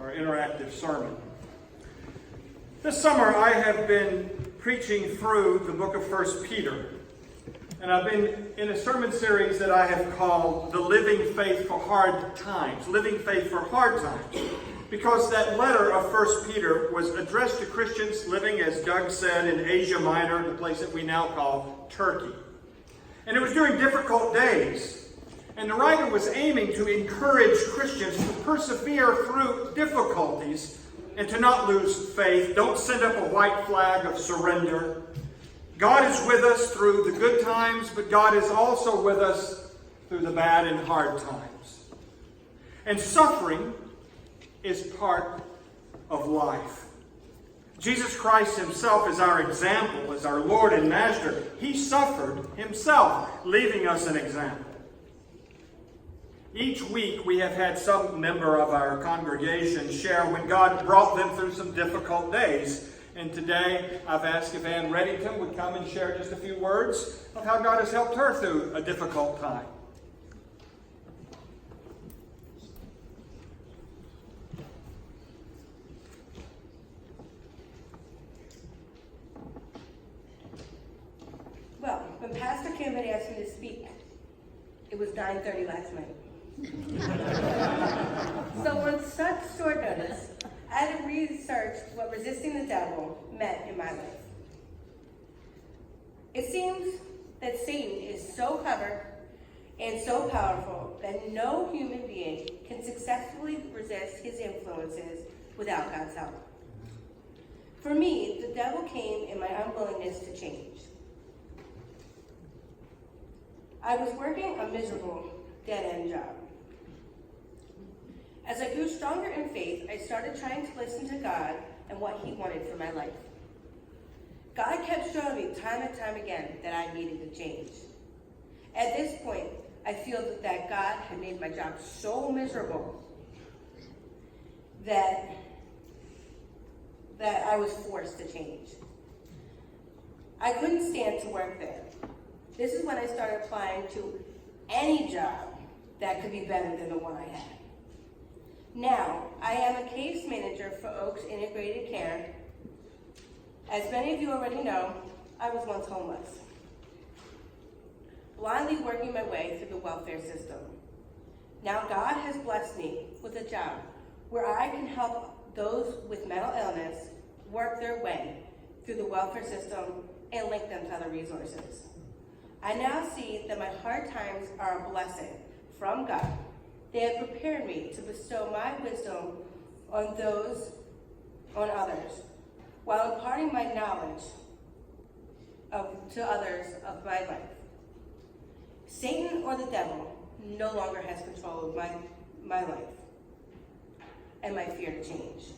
our interactive sermon. This summer I have been preaching through the book of 1 Peter. And I've been in a sermon series that I have called The Living Faith for Hard Times. Living Faith for Hard Times. Because that letter of 1 Peter was addressed to Christians living, as Doug said, in Asia Minor, the place that we now call Turkey. And it was during difficult days. And the writer was aiming to encourage Christians to persevere through difficulties and to not lose faith. Don't send up a white flag of surrender. God is with us through the good times, but God is also with us through the bad and hard times. And suffering is part of life. Jesus Christ himself is our example, as our Lord and Master. He suffered himself, leaving us an example. Each week we have had some member of our congregation share when God brought them through some difficult days. And today I've asked if Ann Reddington would come and share just a few words of how God has helped her through a difficult time. Well, when Pastor Kim had asked me to speak, it was 9:30 last night. So on such short notice, I had to research what resisting the devil meant in my life. It seems that Satan is so clever and so powerful that no human being can successfully resist his influences without God's help. For me, the devil came in my unwillingness to change. I was working a miserable, dead-end job. As I grew stronger in faith, I started trying to listen to God and what he wanted for my life. God kept showing me time and time again that I needed to change. At this point, I feel that God had made my job so miserable that I was forced to change. I couldn't stand to work there. This is when I started applying to any job that could be better than the one I had. Now, I am a case manager for Oaks Integrated Care. As many of you already know, I was once homeless, blindly working my way through the welfare system. Now God has blessed me with a job where I can help those with mental illness work their way through the welfare system and link them to other resources. I now see that my hard times are a blessing from God. They have prepared me to bestow my wisdom on others, while imparting my knowledge to others of my life. Satan or the devil no longer has control of my life and my fear to change.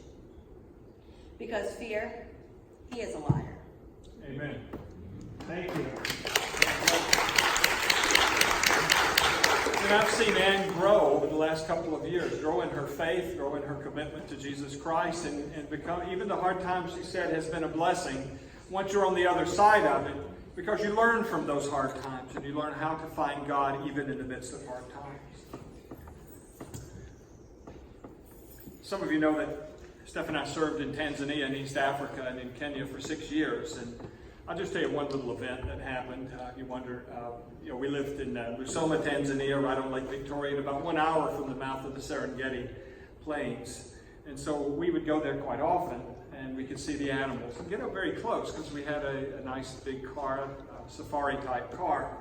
Because fear, he is a liar. Amen. Thank you. And I've seen Ann grow over the last couple of years, grow in her faith, grow in her commitment to Jesus Christ, and become, even the hard times, she said, has been a blessing once you're on the other side of it, because you learn from those hard times, and you learn how to find God even in the midst of hard times. Some of you know that Steph and I served in Tanzania and East Africa and in Kenya for 6 years, and I'll just tell you one little event that happened. You wonder, we lived in Musoma, Tanzania, right on Lake Victoria, about 1 hour from the mouth of the Serengeti Plains. And so we would go there quite often, and we could see the animals and get up very close because we had a nice big car, safari-type car.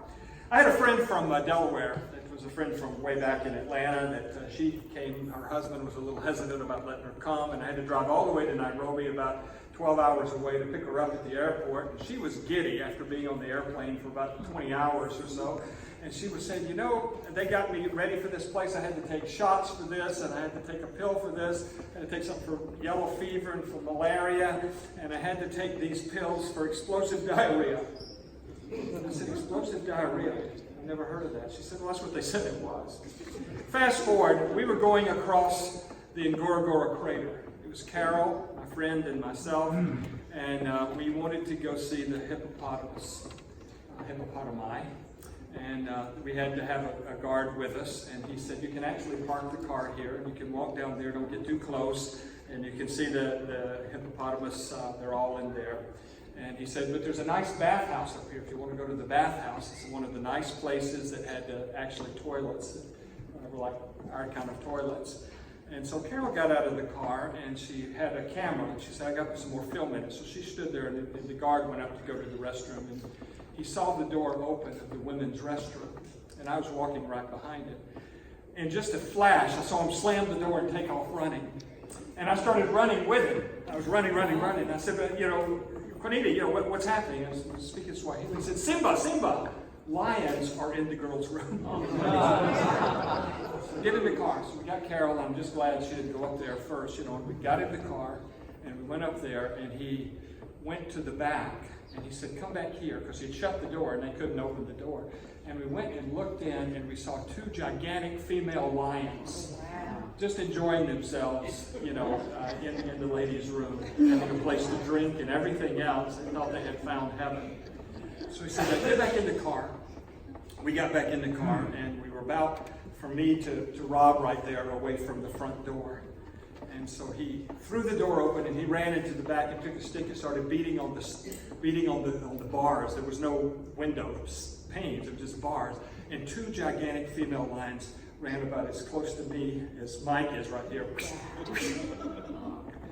I had a friend from Delaware that was a friend from way back in Atlanta that she came. Her husband was a little hesitant about letting her come, and I had to drive all the way to Nairobi, about 12 hours away, to pick her up at the airport. And she was giddy after being on the airplane for about 20 hours or so. And she was saying, they got me ready for this place. I had to take shots for this, and I had to take a pill for this. I had to take something for yellow fever and for malaria. And I had to take these pills for explosive diarrhea. And I said, explosive diarrhea? I've never heard of that. She said, well, that's what they said it was. Fast forward, we were going across the Ngorongoro crater. It was Carol, my friend, and myself, and we wanted to go see the hippopotami. And we had to have a guard with us, and he said, you can actually park the car here, and you can walk down there, don't get too close, and you can see the hippopotamus, they're all in there. And he said, but there's a nice bathhouse up here if you want to go to the bathhouse. It's one of the nice places that had actually toilets, like our kind of toilets. And so Carol got out of the car, and she had a camera, and she said, I got some more film in it. So she stood there, and the guard went up to go to the restroom, and he saw the door open of the women's restroom, and I was walking right behind it. In just a flash, I saw him slam the door and take off running. And I started running with him. I was running. I said, but, Juanita, what's happening? I was speaking Swahili. He said, Simba, lions are in the girls' room. So get in the car. So we got Carol, and I'm just glad she didn't go up there first. We got in the car, and we went up there, and he went to the back, and he said, come back here, because he'd shut the door, and they couldn't open the door. And we went and looked in, and we saw 2 gigantic female lions just enjoying themselves, in the ladies' room, having a place to drink and everything else. They thought they had found heaven. So he said, get back in the car. We got back in the car, and we were about for me to rob right there away from the front door. And so he threw the door open, and he ran into the back and took a stick and started beating on the bars. There was no windows, panes, it was just bars. And 2 gigantic female lions ran about as close to me as Mike is right here.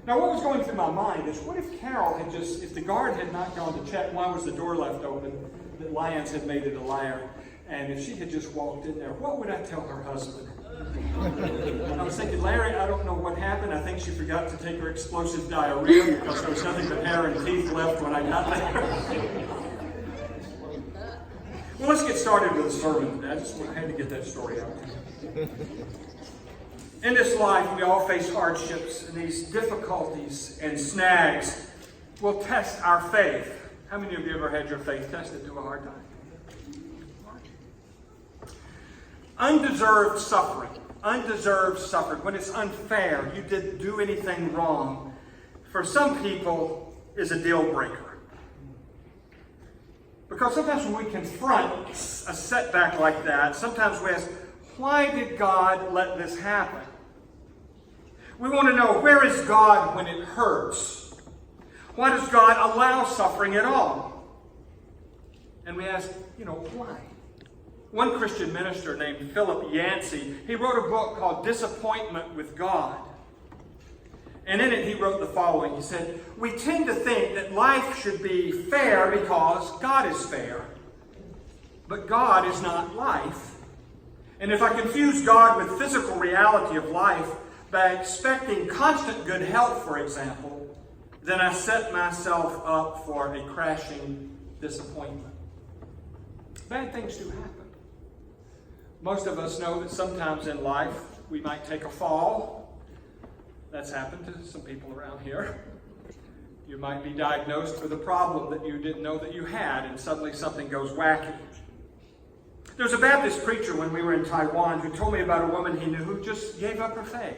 Now, what was going through my mind is, what if Carol had if the guard had not gone to check why was the door left open, that lions had made it a liar, and if she had just walked in there, what would I tell her husband? I was thinking, Larry, I don't know what happened. I think she forgot to take her explosive diarrhea because there was nothing but hair and teeth left when I got there. Well, let's get started with the sermon today. I had to get that story out. In this life, we all face hardships, and these difficulties and snags will test our faith. How many of you ever had your faith tested through a hard time? Undeserved suffering. When it's unfair, you didn't do anything wrong, for some people is a deal breaker. Because sometimes when we confront a setback like that, sometimes we ask, why did God let this happen? We want to know, where is God when it hurts? Why does God allow suffering at all? And we ask, why? One Christian minister named Philip Yancey, he wrote a book called Disappointment with God. And in it he wrote the following. He said, we tend to think that life should be fair because God is fair. But God is not life. And if I confuse God with physical reality of life by expecting constant good health, for example, then I set myself up for a crashing disappointment. Bad things do happen. Most of us know that sometimes in life we might take a fall. That's happened to some people around here. You might be diagnosed with a problem that you didn't know that you had, and suddenly something goes wacky. There was a Baptist preacher when we were in Taiwan who told me about a woman he knew who just gave up her faith.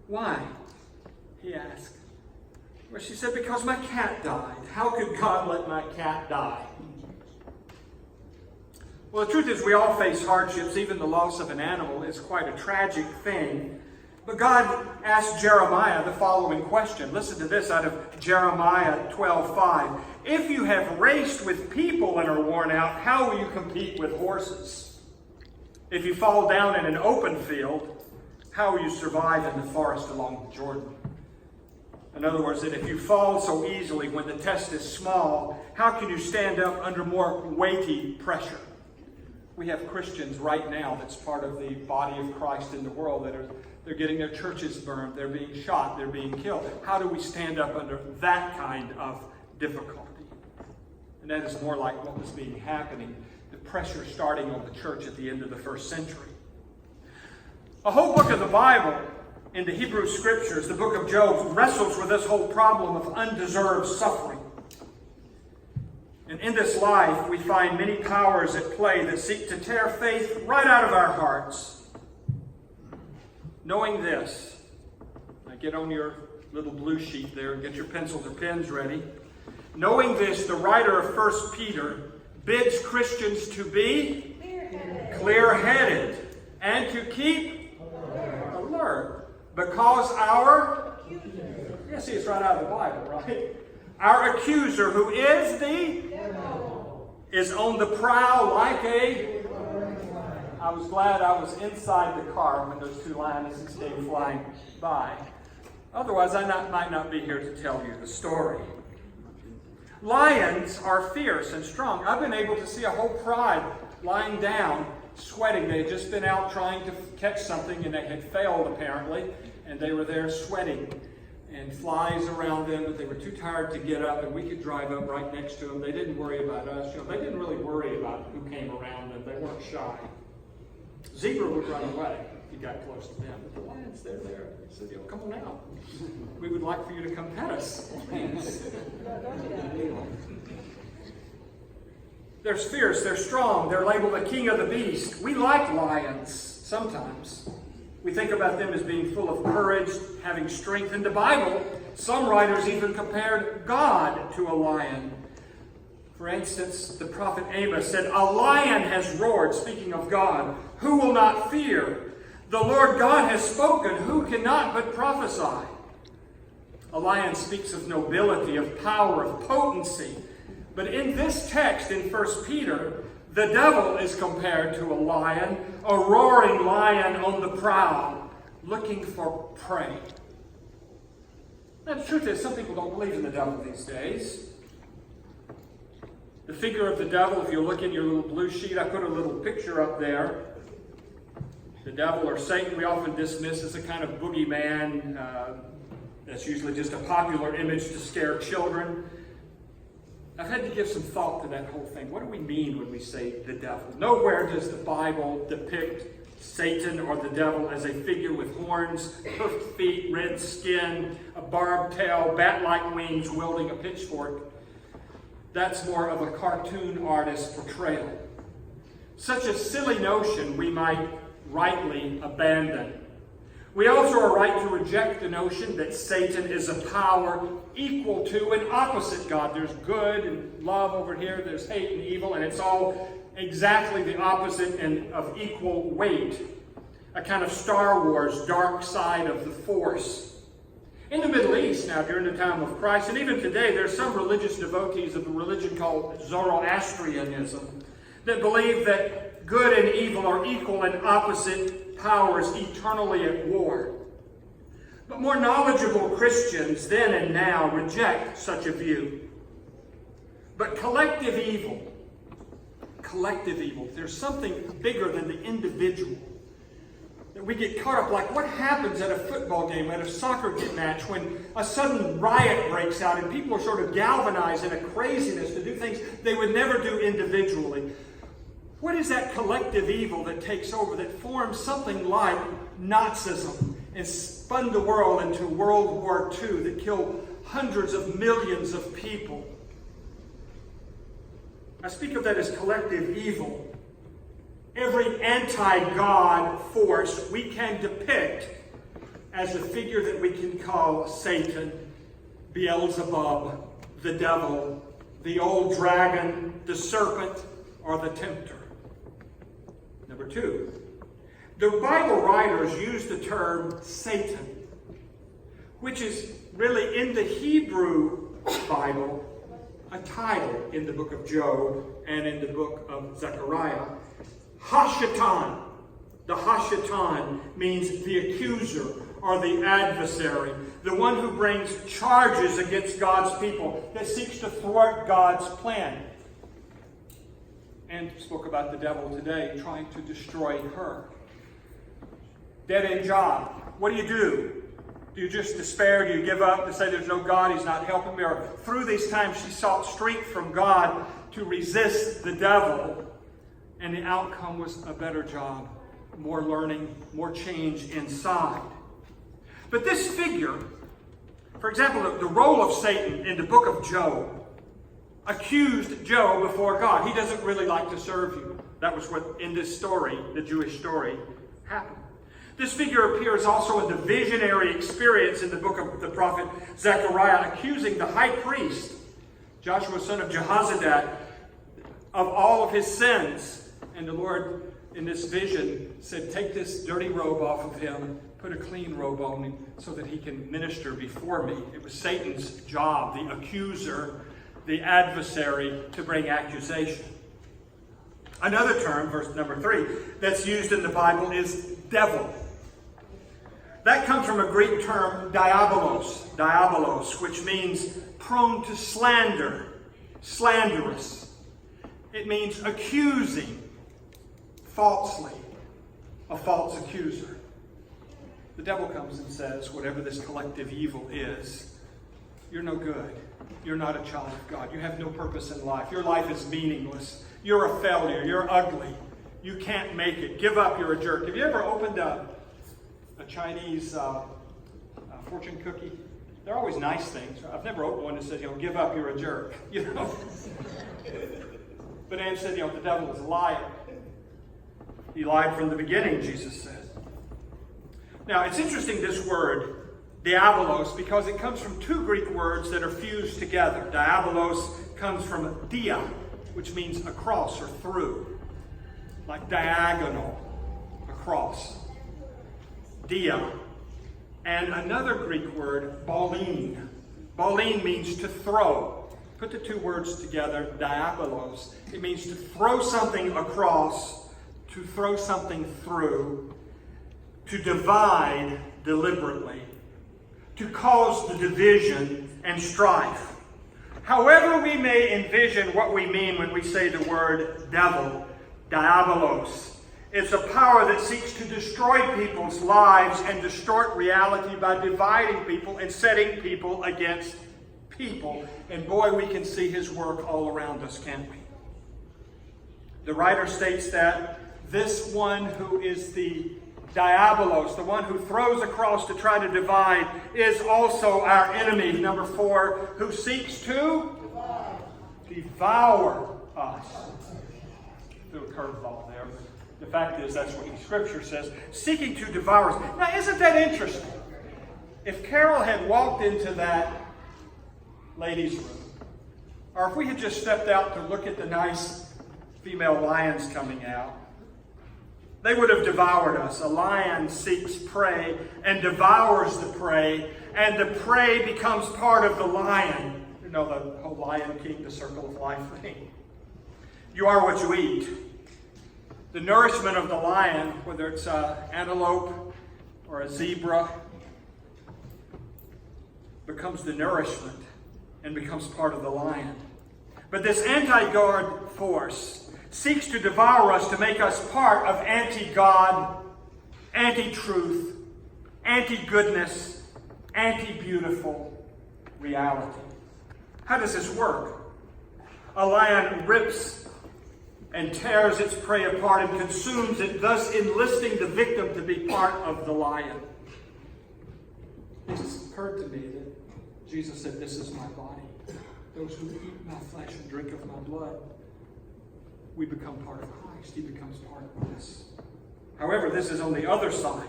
Why? He asked. Well, she said, because my cat died. How could God let my cat die? Well, the truth is we all face hardships. Even the loss of an animal is quite a tragic thing. But God asked Jeremiah the following question. Listen to this out of Jeremiah 12:5. If you have raced with people and are worn out, how will you compete with horses? If you fall down in an open field, how will you survive in the forest along the Jordan? In other words, that if you fall so easily when the test is small, how can you stand up under more weighty pressure? We have Christians right now that's part of the body of Christ in the world that they're getting their churches burned, they're being shot, they're being killed. How do we stand up under that kind of difficulty? And that is more like what was happening, the pressure starting on the church at the end of the first century. A whole book of the Bible in the Hebrew Scriptures, the book of Job, wrestles with this whole problem of undeserved suffering. And in this life, we find many powers at play that seek to tear faith right out of our hearts. Knowing this, now get on your little blue sheet there and get your pencils or pens ready. Knowing this, the writer of 1 Peter bids Christians to be clear-headed and to keep alert. Because our, yeah, see, it's right out of the Bible, right? Our accuser, who is the devil, is on the prowl like a... I was glad I was inside the car when those two lionesses came flying by. Otherwise, I might not be here to tell you the story. Lions are fierce and strong. I've been able to see a whole pride lying down, sweating. They had just been out trying to catch something, and they had failed, apparently, and they were there sweating. And flies around them, but they were too tired to get up, and we could drive up right next to them. They didn't worry about us. They didn't really worry about who came around them. They weren't shy. Zebra would run away if you got close to them. But the lions, they're there. They said, come on out. We would like for you to come pet us. They're fierce, they're strong, they're labeled the king of the beast. We like lions sometimes. We think about them as being full of courage, having strength. In the Bible, some writers even compared God to a lion. For instance, the prophet Amos said, "A lion has roared," speaking of God. "Who will not fear? The Lord God has spoken. Who cannot but prophesy?" A lion speaks of nobility, of power, of potency. But in this text in 1 Peter, the devil is compared to a lion, a roaring lion on the prowl, looking for prey. Now, the truth is, some people don't believe in the devil these days. The figure of the devil, if you look in your little blue sheet, I put a little picture up there. The devil, or Satan, we often dismiss as a kind of boogeyman. That's usually just a popular image to scare children. I've had to give some thought to that whole thing. What do we mean when we say the devil? Nowhere does the Bible depict Satan or the devil as a figure with horns, hoofed feet, red skin, a barbed tail, bat-like wings, wielding a pitchfork. That's more of a cartoon artist's portrayal. Such a silly notion we might rightly abandon. We also are right to reject the notion that Satan is a power equal to and opposite God. There's good and love over here, there's hate and evil, and it's all exactly the opposite and of equal weight. A kind of Star Wars dark side of the Force. In the Middle East now, during the time of Christ, and even today, there's some religious devotees of a religion called Zoroastrianism that believe that good and evil are equal and opposite powers eternally at war. But more knowledgeable Christians then and now reject such a view. But collective evil, there's something bigger than the individual. That we get caught up, like what happens at a football game, at a soccer match, when a sudden riot breaks out and people are sort of galvanized in a craziness to do things they would never do individually. What is that collective evil that takes over, that forms something like Nazism and spun the world into World War II that killed hundreds of millions of people? I speak of that as collective evil. Every anti-God force we can depict as a figure that we can call Satan, Beelzebub, the devil, the old dragon, the serpent, or the tempter. Number two, the Bible writers use the term Satan, which is really in the Hebrew Bible a title in the book of Job and in the book of Zechariah. Hashatan. The Hashatan means the accuser or the adversary, the one who brings charges against God's people, that seeks to thwart God's plan. And spoke about the devil today, trying to destroy her. Dead-end job. What do? Do you just despair? Do you give up and say there's no God, he's not helping me? Or through these times she sought strength from God to resist the devil. And the outcome was a better job, more learning, more change inside. But this figure, for example, the role of Satan in the book of Job, accused Job before God. He doesn't really like to serve you. That was what, in this story, the Jewish story, happened. This figure appears also in the visionary experience in the book of the prophet Zechariah, accusing the high priest, Joshua son of Jehozadak, of all of his sins. And the Lord, in this vision, said, take this dirty robe off of him, put a clean robe on him so that he can minister before me. It was Satan's job, the accuser, the adversary, to bring accusation. Another term, verse number 3, that's used in the Bible is devil. That comes from a Greek term, diabolos, which means prone to slander, slanderous. It means accusing falsely, a false accuser. The devil comes and says, whatever this collective evil is, you're no good. You're not a child of God. You have no purpose in life. Your life is meaningless. You're a failure. You're ugly. You can't make it. Give up. You're a jerk. Have you ever opened a Chinese fortune cookie? They're always nice things. I've never opened one that says, give up. You're a jerk. But Anne said, the devil is a liar. He lied from the beginning, Jesus said. Now, it's interesting, this word, diabolos, because it comes from two Greek words that are fused together. Diabolos comes from dia, which means across or through, like diagonal, across. Dia. And another Greek word, ballein. Ballein means to throw. Put the two words together, diabolos. It means to throw something across, to throw something through, to divide deliberately, to cause the division and strife. However we may envision what we mean when we say the word devil, diabolos, it's a power that seeks to destroy people's lives and distort reality by dividing people and setting people against people. And boy, we can see his work all around us, can't we? The writer states that this one who is the diabolos, the one who throws across to try to divide, is also our enemy. Number 4, who seeks to devour us. Threw a curveball there. The fact is, that's what the scripture says. Seeking to devour us. Now, isn't that interesting? If Carol had walked into that ladies' room, or if we had just stepped out to look at the nice female lions coming out, they would have devoured us. A lion seeks prey and devours the prey, and the prey becomes part of the lion. You know the whole Lion King, the circle of life thing. You are what you eat. The nourishment of the lion, whether it's an antelope or a zebra, becomes the nourishment and becomes part of the lion. But this anti-God force seeks to devour us to make us part of anti-God, anti-truth, anti-goodness, anti-beautiful reality. How does this work? A lion rips and tears its prey apart and consumes it, thus enlisting the victim to be part of the lion. It's occurred to me that Jesus said, "This is my body. Those who eat my flesh and drink of my blood," we become part of Christ. He becomes part of us. However, this is on the other side.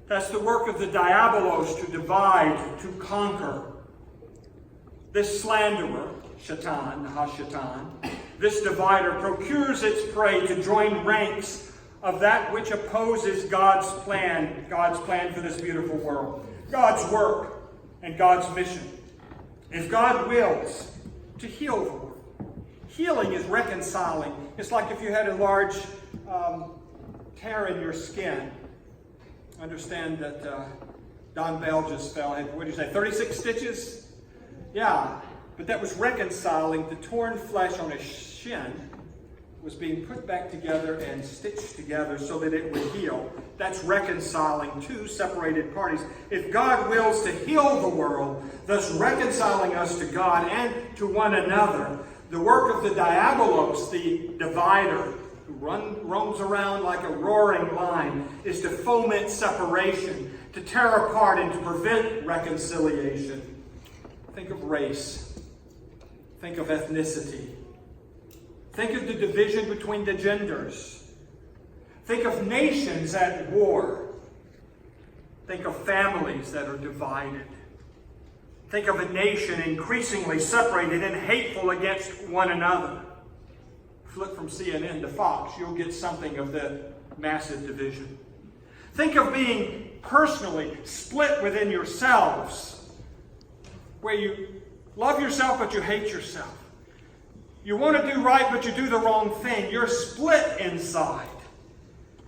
That's the work of the diabolos, to divide, to conquer. This slanderer, Shaitan, Hashatan, this divider procures its prey to join ranks of that which opposes God's plan for this beautiful world, God's work and God's mission. If God wills to heal the world, healing is reconciling. It's like if you had a large tear in your skin. Understand that Don Bell just fell. What did you say, 36 stitches? Yeah, but that was reconciling. The torn flesh on his shin was being put back together and stitched together so that it would heal. That's reconciling two separated parties. If God wills to heal the world, thus reconciling us to God and to one another, the work of the diabolos, the divider, who roams around like a roaring lion, is to foment separation, to tear apart and to prevent reconciliation. Think of race. Think of ethnicity. Think of the division between the genders. Think of nations at war. Think of families that are divided. Think of a nation increasingly separated and hateful against one another. Flip from CNN to Fox, you'll get something of the massive division. Think of being personally split within yourselves, where you love yourself but you hate yourself. You want to do right but you do the wrong thing. You're split inside.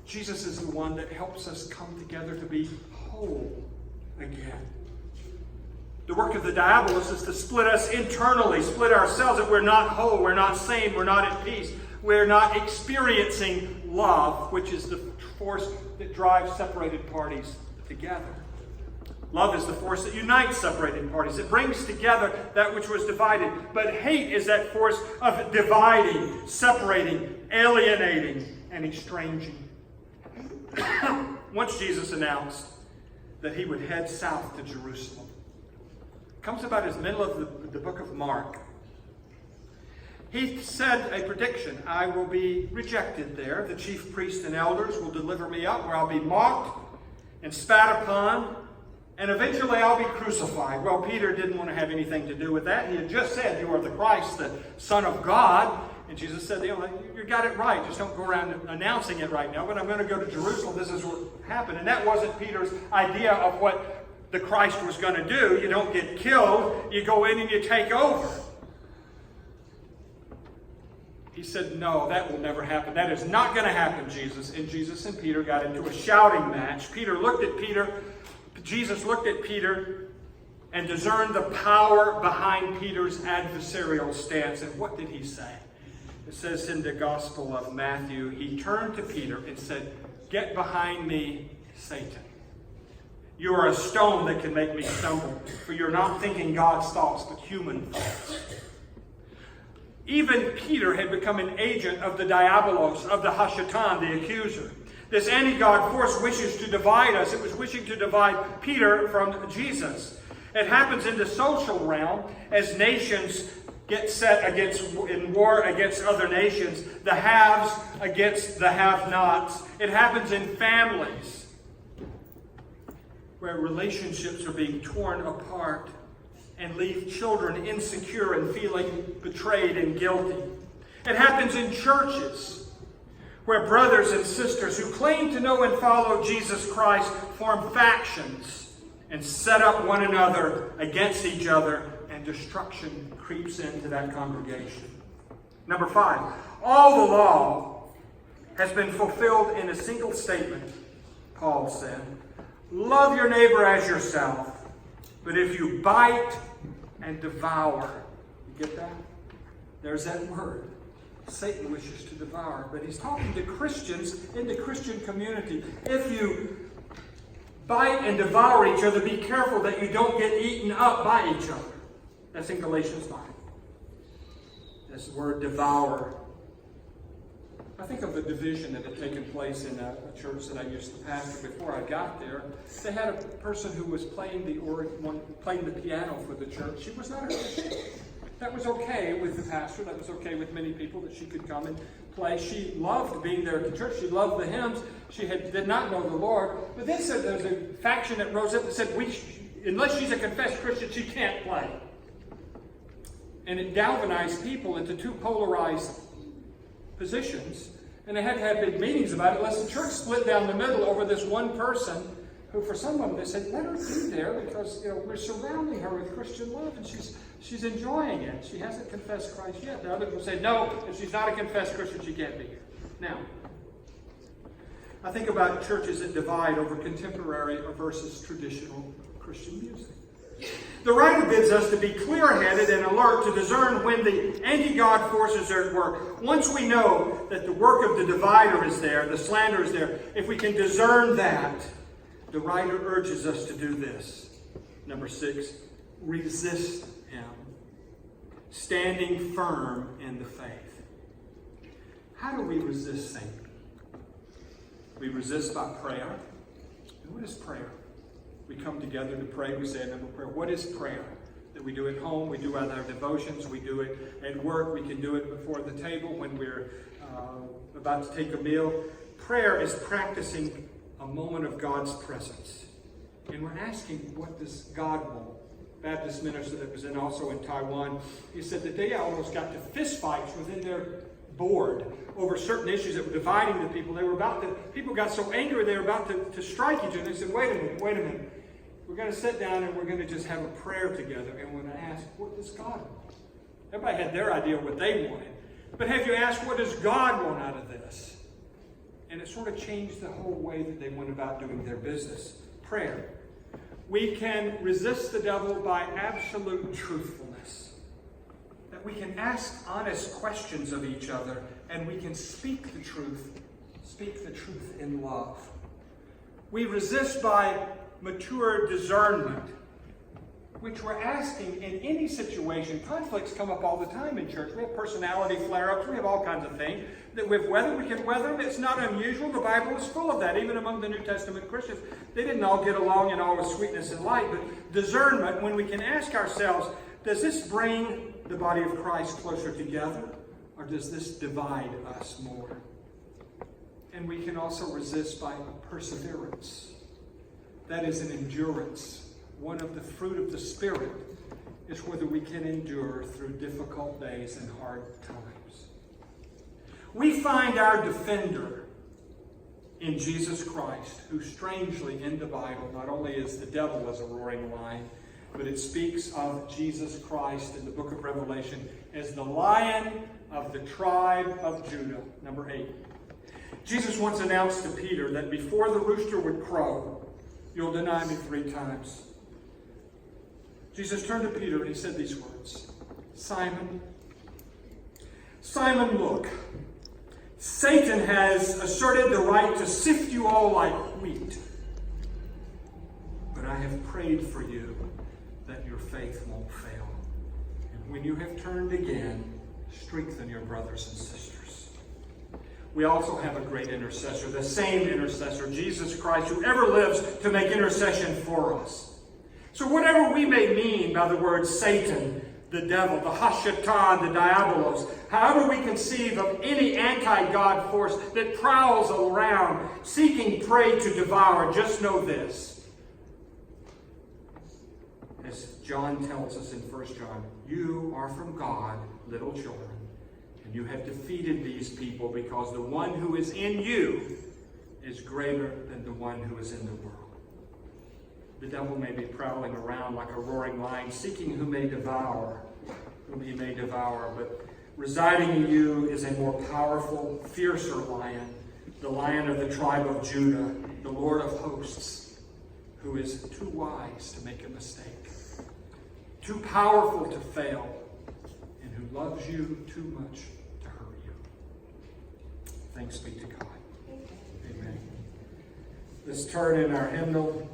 Jesus is the one that helps us come together to be whole again. The work of the diabolist is to split us internally, split ourselves, that we're not whole, we're not sane, we're not at peace. We're not experiencing love, which is the force that drives separated parties together. Love is the force that unites separated parties. It brings together that which was divided. But hate is that force of dividing, separating, alienating, and estranging. Once Jesus announced that he would head south to Jerusalem. It comes about as middle of the book of Mark. He said a prediction: I will be rejected there. The chief priests and elders will deliver me up, where I'll be mocked and spat upon, and eventually I'll be crucified. Well, Peter didn't want to have anything to do with that. He had just said, you are the Christ, the Son of God. And Jesus said, you got it right. Just don't go around announcing it right now. But I'm going to go to Jerusalem. This is what happened. And that wasn't Peter's idea of what the Christ was going to do. You don't get killed. You go in and you take over. He said, no, that will never happen. That is not going to happen, Jesus. And Jesus and Peter got into a shouting match. Jesus looked at Peter and discerned the power behind Peter's adversarial stance. And what did he say? It says in the Gospel of Matthew, he turned to Peter and said, get behind me, Satan. You are a stone that can make me stumble, for you're not thinking God's thoughts, but human thoughts. Even Peter had become an agent of the diabolos, of the Hashatan, the accuser. This anti-God force wishes to divide us. It was wishing to divide Peter from Jesus. It happens in the social realm as nations get set in war against other nations, the haves against the have-nots. It happens in families where relationships are being torn apart and leave children insecure and feeling betrayed and guilty. It happens in churches where brothers and sisters who claim to know and follow Jesus Christ form factions and set up one another against each other, and destruction creeps into that congregation. Number 5, all the law has been fulfilled in a single statement, Paul said. Love your neighbor as yourself, but if you bite and devour, you get that? There's that word. Satan wishes to devour, but he's talking to Christians in the Christian community. If you bite and devour each other, be careful that you don't get eaten up by each other. That's in Galatians 5. This word devour. I think of the division that had taken place in a church that I used to pastor before I got there. They had a person who was playing the piano for the church. She was not a Christian. That was okay with the pastor. That was okay with many people that she could come and play. She loved being there at the church. She loved the hymns. She did not know the Lord. But then there was a faction that rose up and said, unless she's a confessed Christian, she can't play. And it galvanized people into two polarized positions. And they had to have big meetings about it, unless the church split down the middle over this one person who, for some of them, they said, let her be there because we're surrounding her with Christian love and she's enjoying it. She hasn't confessed Christ yet. The others will say, no, if she's not a confessed Christian, she can't be here. Now, I think about churches that divide over contemporary versus traditional Christian music. The writer bids us to be clear-headed and alert to discern when the anti-God forces are at work. Once we know that the work of the divider is there, the slander is there, if we can discern that, the writer urges us to do this. Number 6, resist him, standing firm in the faith. How do we resist Satan? We resist by prayer. And what is prayer? We come together to pray. We say another prayer. What is prayer? That we do at home. We do at our devotions. We do it at work. We can do it before the table when we're about to take a meal. Prayer is practicing a moment of God's presence. And we're asking, what does God want? Baptist minister that was also in Taiwan, he said that they almost got to fist fights within their board over certain issues that were dividing the people. People got so angry they were about to strike each other. They said, wait a minute. We're going to sit down and we're going to just have a prayer together. And we're going to ask, what does God want? Everybody had their idea of what they wanted. But have you asked, what does God want out of this? And it sort of changed the whole way that they went about doing their business. Prayer. We can resist the devil by absolute truthfulness. That we can ask honest questions of each other and we can speak the truth in love. We resist by mature discernment, which we're asking in any situation. Conflicts come up all the time in church. We have personality flare-ups. We have all kinds of things that we can weather them. It's not unusual. The Bible is full of that, even among the New Testament Christians. They didn't all get along in all with sweetness and light, but discernment, when we can ask ourselves, does this bring the body of Christ closer together, or does this divide us more? And we can also resist by perseverance. That is an endurance. One of the fruit of the Spirit is whether we can endure through difficult days and hard times. We find our defender in Jesus Christ, who strangely in the Bible not only is the devil as a roaring lion, but it speaks of Jesus Christ in the book of Revelation as the Lion of the tribe of Judah, number 8. Jesus once announced to Peter that before the rooster would crow, you'll deny me 3 times. Jesus turned to Peter and he said these words, Simon, Simon, look, Satan has asserted the right to sift you all like wheat, but I have prayed for you that your faith won't fail. And when you have turned again, strengthen your brothers and sisters. We also have a great intercessor, the same intercessor, Jesus Christ, who ever lives to make intercession for us. So whatever we may mean by the word Satan, the devil, the Hashatan, the Diabolos, however we conceive of any anti-God force that prowls around seeking prey to devour, just know this. As John tells us in 1 John, you are from God, little children, and you have defeated these people because the one who is in you is greater than the one who is in the world. The devil may be prowling around like a roaring lion, seeking whom he may devour, but residing in you is a more powerful, fiercer lion, the Lion of the tribe of Judah, the Lord of hosts, who is too wise to make a mistake, too powerful to fail, and who loves you too much to hurt you. Thanks be to God. Amen. Let's turn in our hymnal